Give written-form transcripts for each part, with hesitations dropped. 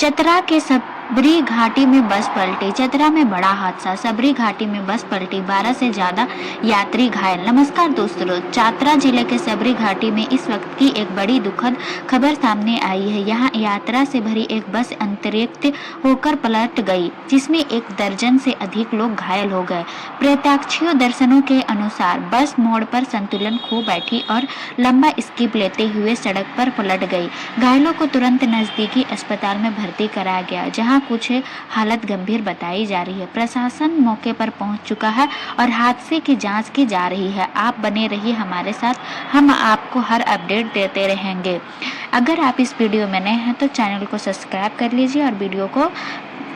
चतरा के सबरी घाटी में बस पलटी। चतरा में बड़ा हादसा, सबरी घाटी में बस पलटी, 12 से ज्यादा यात्री घायल। नमस्कार दोस्तों, चतरा जिले के सबरी घाटी में इस वक्त की एक बड़ी दुखद खबर सामने आई है। यहाँ यात्रा से भरी एक बस अतिरिक्त होकर पलट गई, जिसमें 1 दर्जन से अधिक लोग घायल हो गए। प्रत्यक्षदर्शियों दर्शनों के अनुसार बस मोड़ पर संतुलन खो बैठी और लंबा स्किप लेते हुए सड़क पर पलट गई। घायलों को तुरंत नजदीकी अस्पताल में भर्ती कराया गया, जहां कुछ हालत गंभीर बताई जा रही है। प्रशासन मौके पर पहुंच चुका है और हादसे की जांच की जा रही है। आप बने रहिए हमारे साथ, हम आपको हर अपडेट देते रहेंगे। अगर आप इस वीडियो में नए हैं तो चैनल को सब्सक्राइब कर लीजिए और वीडियो को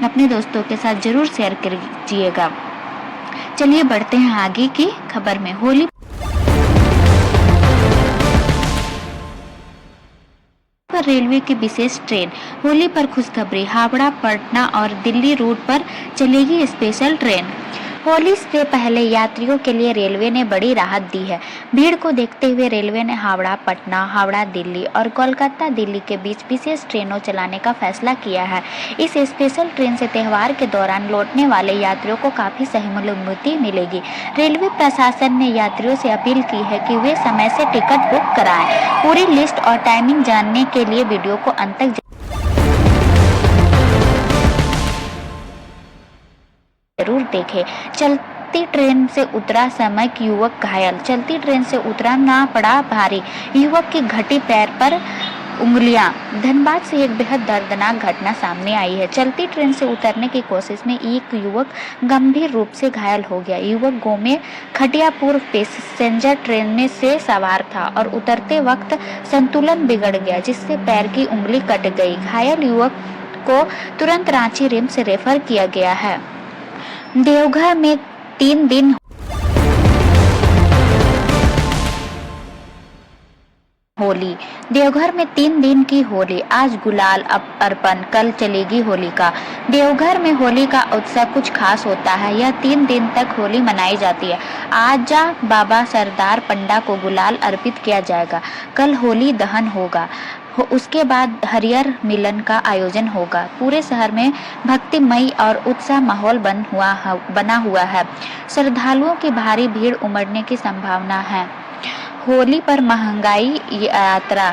अपने दोस्तों के साथ जरूर शेयर कीजिएगा। चलिए बढ़ते हैं आगे की खबर में। होली पर रेलवे की विशेष ट्रेन। होली पर खुशखबरी, हावड़ा, पटना और दिल्ली रूट पर चलेगी स्पेशल ट्रेन। होली से पहले यात्रियों के लिए रेलवे ने बड़ी राहत दी है। भीड़ को देखते हुए रेलवे ने हावड़ा, पटना, हावड़ा, दिल्ली और कोलकाता, दिल्ली के बीच विशेष ट्रेनों चलाने का फैसला किया है। इस स्पेशल ट्रेन से त्योहार के दौरान लौटने वाले यात्रियों को काफी सहानुभूति मिलेगी। रेलवे प्रशासन ने यात्रियों से अपील की है कि वे समय से टिकट बुक कराएं। पूरी लिस्ट और टाइमिंग जानने के लिए वीडियो को अंत तक जरूर देखें। चलती ट्रेन से उतरा समयक युवक घायल। चलती ट्रेन से उतरा ना पड़ा भारी, युवक की घटी पैर पर उंगलियां। धनबाद से एक बेहद दर्दनाक घटना सामने आई है। चलती ट्रेन से उतरने की कोशिश में एक युवक गंभीर रूप से घायल हो गया। युवक गोमे खटियापुर पैसेंजर ट्रेन में से सवार था और उतरते वक्त संतुलन बिगड़ गया, जिससे पैर की उंगली कट गई। घायल युवक को तुरंत रांची रिम्स रेफर किया गया है। देवघर में 3 दिन होली। देवघर में 3 दिन की होली, आज गुलाल अर्पण, कल चलेगी होलिका। देवघर में होली का उत्सव कुछ खास होता है। यह 3 दिन तक होली मनाई जाती है। आज बाबा सरदार पंडा को गुलाल अर्पित किया जाएगा। कल होली दहन होगा। उसके बाद हरियर मिलन का आयोजन होगा। पूरे शहर में भक्तिमय और उत्साह माहौल बना हुआ है। श्रद्धालुओं की भारी भीड़ उमड़ने की संभावना है। होली पर महंगाई यात्रा।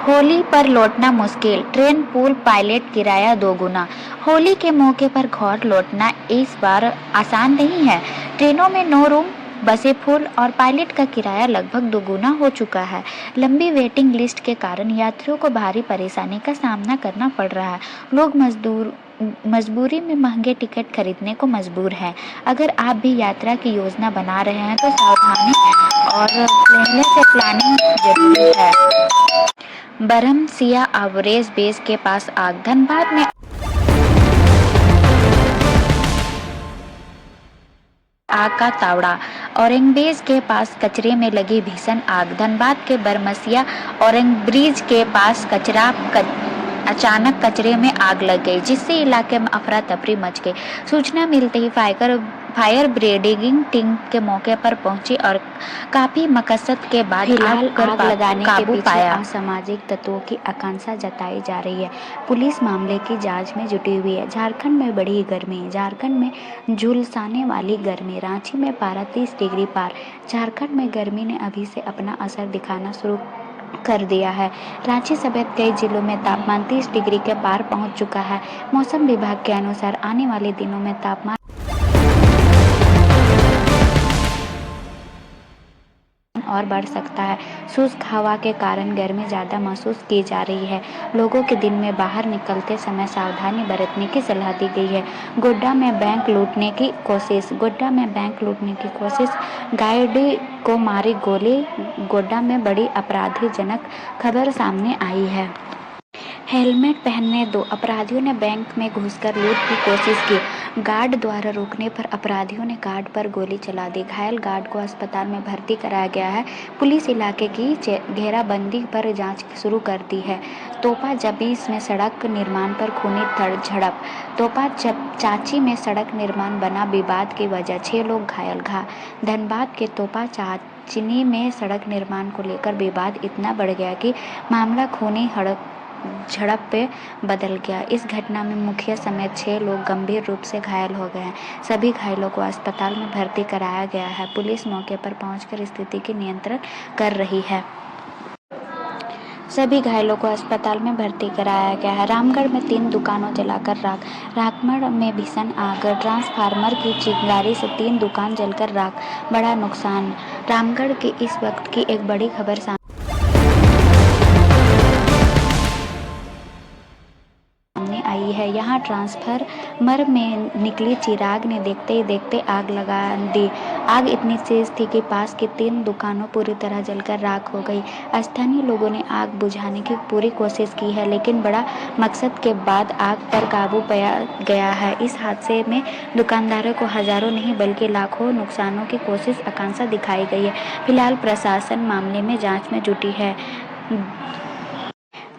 होली पर लौटना मुश्किल, ट्रेन पूल पायलट किराया 2 गुना। होली के मौके पर घर लौटना इस बार आसान नहीं है। ट्रेनों में 9 रूम, बसें फुल और पायलट का किराया लगभग 2 गुना हो चुका है। लंबी वेटिंग लिस्ट के कारण यात्रियों को भारी परेशानी का सामना करना पड़ रहा है। लोग मजबूरी में महंगे टिकट खरीदने को मजबूर हैं। अगर आप भी यात्रा की योजना बना रहे हैं तो सावधानी और पहले से प्लानिंग जरूरी है। बरहमसिया एवरेज बेस के पास आग। धनबाद में आग का तावड़ा। औरंगब्रिज के पास कचरे में लगी भीषण आग। धनबाद के बरमसिया औरंगब्रिज के पास अचानक कचरे में आग लग गई, जिससे इलाके में अफरा तफरी मच गई। सूचना मिलते ही फायर ब्रिगेड टीम के मौके पर पहुंची और काफी मकसद के बाद आग लगाने के पीछे असामाजिक तत्वों की आकांक्षा जताई जा रही है। पुलिस मामले की जांच में जुटी हुई है। झारखंड में बढ़ी गर्मी। झारखंड में झुलसाने वाली गर्मी। रांची में पारा 30 डिग्री पार। झारखंड में गर्मी ने अभी से अपना असर दिखाना शुरू कर दिया है। रांची समेत कई जिलों में तापमान 30 डिग्री के पार पहुंच चुका है। मौसम विभाग के अनुसार आने वाले दिनों में तापमान और बढ़ सकता है। शुष्क हवा के कारण गर्मी ज्यादा महसूस की जा रही है। लोगों के दिन में बाहर निकलते समय सावधानी बरतने की सलाह दी गई है। गोड्डा में बैंक लूटने की कोशिश। गोड्डा में बैंक लूटने की कोशिश, गाइड को मारी गोली। गोड्डा में बड़ी आपत्तिजनक खबर सामने आई है। हेलमेट पहनने दो। अपराधियों ने बैंक में घुसकर लूट की कोशिश की। गार्ड द्वारा रोकने पर अपराधियों ने गार्ड पर गोली चला दी। घायल गार्ड को अस्पताल में भर्ती कराया गया है। पुलिस इलाके की घेराबंदी पर जांच शुरू कर दी है। तोपा जबीस में सड़क निर्माण पर खूनी झड़प। तोपा चाची में सड़क निर्माण बना विवाद की वजह, 6 लोग घायल। धनबाद के तोपा चाचनी में सड़क निर्माण को लेकर विवाद इतना बढ़ गया कि मामला खूनी झड़प पे बदल गया। इस घटना में मुखिया समेत 6 लोग गंभीर रूप से घायल हो गए हैं। सभी घायलों को अस्पताल में भर्ती कराया गया है। पुलिस मौके पर पहुंचकर स्थिति की नियंत्रण कर रही है। सभी घायलों को अस्पताल में भर्ती कराया गया है। रामगढ़ में 3 दुकानों जलाकर राख। राखमढ़ में भीषण आग। ट्रांसफार्मर की चिंगारी से 3 दुकान जलकर राख, बड़ा नुकसान। रामगढ़ की इस वक्त की एक बड़ी खबर सामने आई है। यहाँ ट्रांसफार्मर में निकली चिराग ने देखते ही देखते आग लगा दी। आग इतनी तेज थी कि पास की 3 दुकानों पूरी तरह जलकर राख हो गई। स्थानीय लोगों ने आग बुझाने की पूरी कोशिश की है, लेकिन बड़ा मकसद के बाद आग पर काबू पाया गया है। इस हादसे में दुकानदारों को हजारों नहीं बल्कि लाखों नुकसानों की कोशिश आकांक्षा दिखाई गई है। फिलहाल प्रशासन मामले में जांच में जुटी है।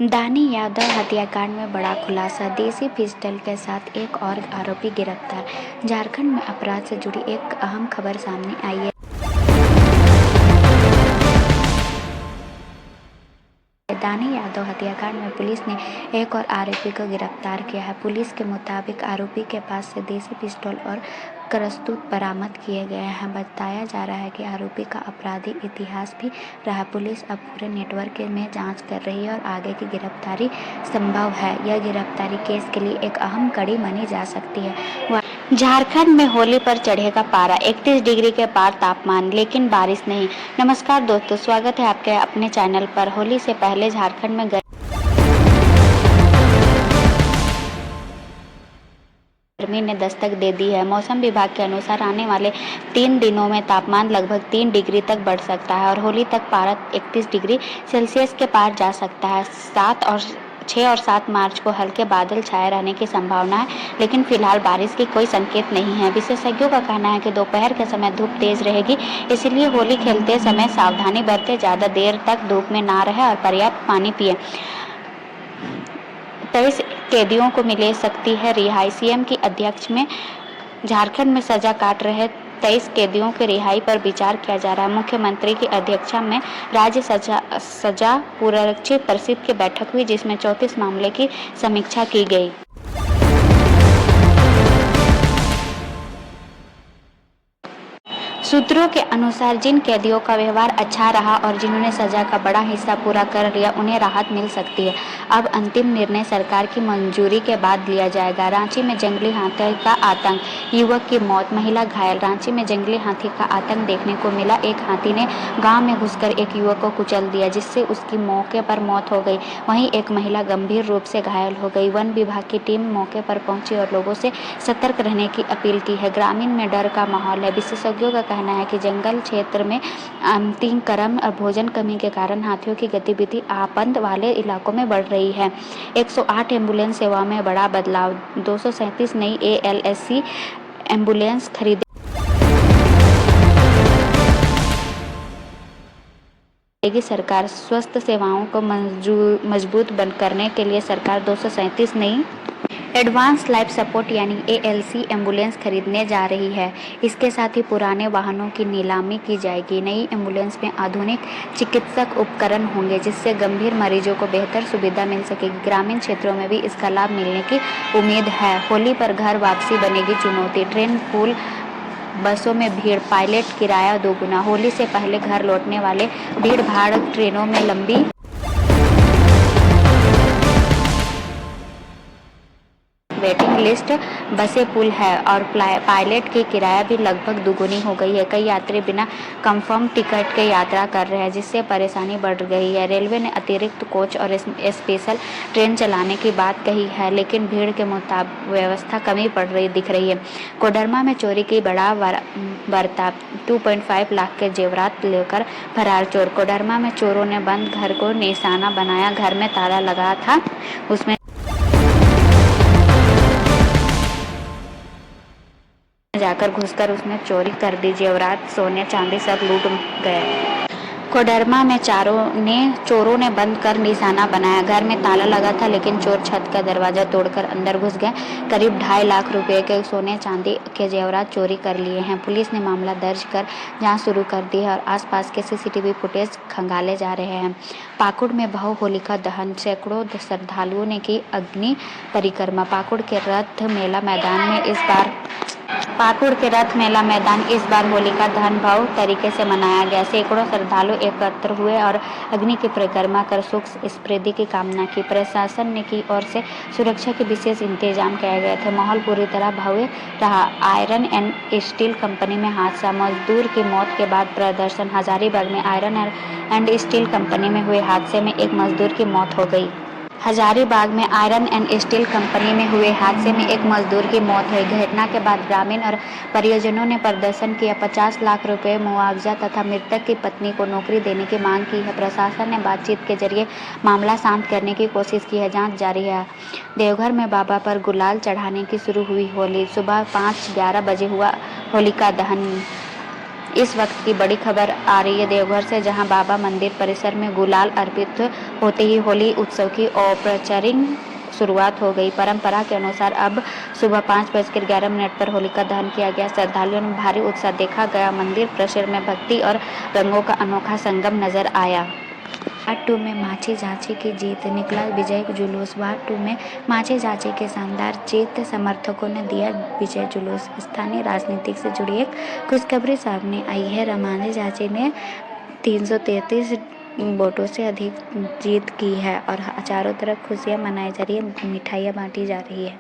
दानी यादव हत्याकांड में बड़ा खुलासा। देसी पिस्टल के साथ एक और आरोपी गिरफ्तार। झारखंड में अपराध से जुड़ी एक अहम खबर सामने आई है। दानी यादव हत्याकांड में पुलिस ने एक और आरोपी को गिरफ्तार किया है। पुलिस के मुताबिक आरोपी के पास से देसी पिस्तौल और कारतूस बरामद किए गए हैं। बताया जा रहा है कि आरोपी का आपराधिक इतिहास भी रहा। पुलिस अब पूरे नेटवर्क में जांच कर रही है और आगे की गिरफ्तारी संभव है। यह गिरफ्तारी केस के लिए एक अहम कड़ी मानी जा सकती है। झारखंड में होली पर चढ़ेगा पारा, 31 डिग्री के पार तापमान, लेकिन बारिश नहीं। नमस्कार दोस्तों, स्वागत है आपके अपने चैनल पर। होली से पहले झारखंड में गर्मी ने दस्तक दे दी है। मौसम विभाग के अनुसार आने वाले 3 दिनों में तापमान लगभग 3 डिग्री तक बढ़ सकता है और होली तक पारा 31 डिग्री सेल्सियस के पार जा सकता है। 6 और 7 मार्च को हल्के बादल छाए रहने की संभावना है, लेकिन फिलहाल बारिश की कोई संकेत नहीं है। विशेषज्ञों का कहना है कि दोपहर के समय धूप तेज रहेगी, इसलिए होली खेलते समय सावधानी बरतें, ज़्यादा देर तक धूप में ना रहे और पर्याप्त पानी पिए। 23 कैदियों को मिल सकती है रिहाई। सीएम की अध्यक्ष में झारखंड में सजा काट रहे 23 कैदियों की रिहाई पर विचार किया जा रहा है। मुख्यमंत्री की अध्यक्षता में राज्य सजा पुनरीक्षण परिषद की बैठक हुई, जिसमें 34 मामले की समीक्षा की गई। सूत्रों के अनुसार जिन कैदियों का व्यवहार अच्छा रहा और जिन्होंने सजा का बड़ा हिस्सा पूरा कर लिया, उन्हें राहत मिल सकती है। अब अंतिम निर्णय सरकार की मंजूरी के बाद लिया जाएगा। रांची में जंगली हाथी का आतंक, युवक की मौत, महिला घायल। रांची में जंगली हाथी का आतंक देखने को मिला। एक हाथी ने गांव में घुसकर एक युवक को कुचल दिया, जिससे उसकी मौके पर मौत हो गई। वहीं एक महिला गंभीर रूप से घायल हो गई। वन विभाग की टीम मौके पर पहुंची और लोगों से सतर्क रहने की अपील की है। ग्रामीण में डर का माहौल है। विशेषज्ञों का कहना है कि जंगल क्षेत्र में तिनकरम और भोजन कमी के कारण हाथियों की गतिविधि आपद वाले इलाकों में बढ़ रही है। 108 एम्बुलेंस सेवा में बड़ा बदलाव। 237 नई ALSC एम्बुलेंस खरीदे सरकार। स्वास्थ्य सेवाओं को मजबूत करने के लिए सरकार 237 नई एडवांस लाइफ सपोर्ट यानी ALC एम्बुलेंस खरीदने जा रही है। इसके साथ ही पुराने वाहनों की नीलामी की जाएगी। नई एम्बुलेंस में आधुनिक चिकित्सक उपकरण होंगे, जिससे गंभीर मरीजों को बेहतर सुविधा मिल सकेगी। ग्रामीण क्षेत्रों में भी इसका लाभ मिलने की उम्मीद है। होली पर घर वापसी बनेगी चुनौती। ट्रेन फुल, बसों में भीड़, पायलट किराया दोगुना। होली से पहले घर लौटने वाले भीड़ भाड़ ट्रेनों में लंबी वेटिंग लिस्ट, बसें पुल है और पायलट की किराया भी लगभग दुगुनी हो गई है। कई यात्री बिना कंफर्म टिकट के यात्रा कर रहे हैं, जिससे परेशानी बढ़ गई है। रेलवे ने अतिरिक्त कोच और स्पेशल ट्रेन चलाने की बात कही है, लेकिन भीड़ के मुताबिक व्यवस्था कमी पड़ रही दिख रही है। कोडरमा में चोरी की बड़ा बर्ताव, 2.5 लाख के जेवरात लेकर फरार चोर। कोडरमा में चोरों ने बंद घर को निशाना बनाया। घर में ताला लगा था, उसमें जाकर घुसकर उसने चोरी कर दी। जेवरात, सोने चांदी सब लूट गए। कोडरमा में चोरों ने बंद कर निशाना बनाया। घर में ताला लगा था, लेकिन चोर छत का दरवाजा तोड़कर अंदर घुस गए। करीब 2.5 लाख रुपए के सोने चांदी के जेवरात चोरी कर लिए हैं। पुलिस ने मामला दर्ज कर जांच शुरू कर दी है और आसपास के सीसीटीवी फुटेज खंगाले जा रहे हैं। पाकुड़ में भव्य होलिका दहन, सैकड़ों श्रद्धालुओं ने की अग्नि परिक्रमा। पाकुड़ के रथ मेला मैदान इस बार होलिका दहन भव्य तरीके से मनाया गया। सैकड़ों श्रद्धालु एकत्र हुए और अग्नि की परिक्रमा कर सुख समृद्धि की कामना की। प्रशासन ने की ओर से सुरक्षा के विशेष इंतजाम किए गए थे। माहौल पूरी तरह भव्य रहा। आयरन एंड स्टील कंपनी में हादसा, मजदूर की मौत के बाद प्रदर्शन। हजारीबाग में आयरन एंड स्टील कंपनी में हुए हादसे में एक मजदूर की मौत हो गई। हजारीबाग में आयरन एंड स्टील कंपनी में हुए हादसे में एक मजदूर की मौत हुई। घटना के बाद ग्रामीण और परिजनों ने प्रदर्शन किया। 50 लाख रुपए मुआवजा तथा मृतक की पत्नी को नौकरी देने की मांग की है। प्रशासन ने बातचीत के जरिए मामला शांत करने की कोशिश की है। जांच जारी है। देवघर में बाबा पर गुलाल चढ़ाने की शुरू हुई होली। सुबह 5:11 बजे हुआ होलिका दहन। इस वक्त की बड़ी खबर आ रही है देवघर से, जहां बाबा मंदिर परिसर में गुलाल अर्पित होते ही होली उत्सव की औपचारिक शुरुआत हो गई। परंपरा के अनुसार अब सुबह 5:11 पर होलिका दहन किया गया। श्रद्धालुओं में भारी उत्साह देखा गया। मंदिर परिसर में भक्ति और रंगों का अनोखा संगम नजर आया। वार्ड 2 में मांझी झांझी की जीत, निकला विजय जुलूस। वार्ड 2 में मांझी झांझी की शानदार जीत, समर्थकों ने दिया विजय जुलूस। स्थानीय राजनीति से जुड़ी एक खुशखबरी सामने आई है। मांझी झांझी ने 333 वोटों से अधिक जीत की है और चारों तरफ खुशियां मनाई जा रही है, मिठाइयां बांटी जा रही है।